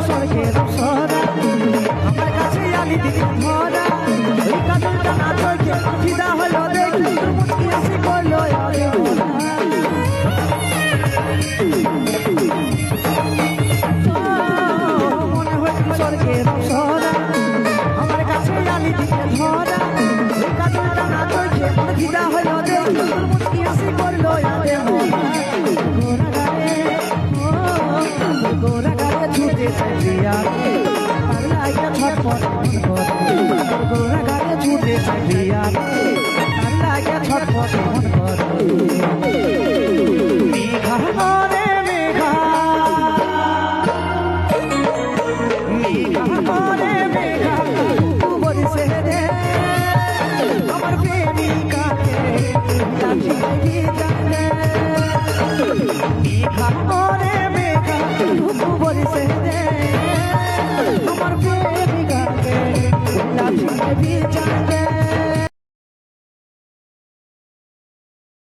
স্বর্গের সরা আমার কাছে আলি দিদি ধরা ওই কাজলটা না চোখে ফিদা হলো দেখি তোর মুচকি হাসি করলো আরে মনে হচ্ছে স্বর্গের সরা আমার কাছে আলি দিদি ধরা ওই কাজলটা না চোখে ফিদা হলো দেখি তোর মুচকি হাসি করলো আরে গোরা গায়ে ছুটে চাইয়া আর লাইটা ছটফট মন করে গোরা গায়ে ছুটে চাইয়া আর লাইটা ছটফট মন করে মেঘা করে মেঘা মেঘা করে মেঘা বলছে রে আমার প্রেমিকাকে জানি জানে মেঘা করে মেঘা বলছে রে আমার প্রেমিকাকে জানি জানে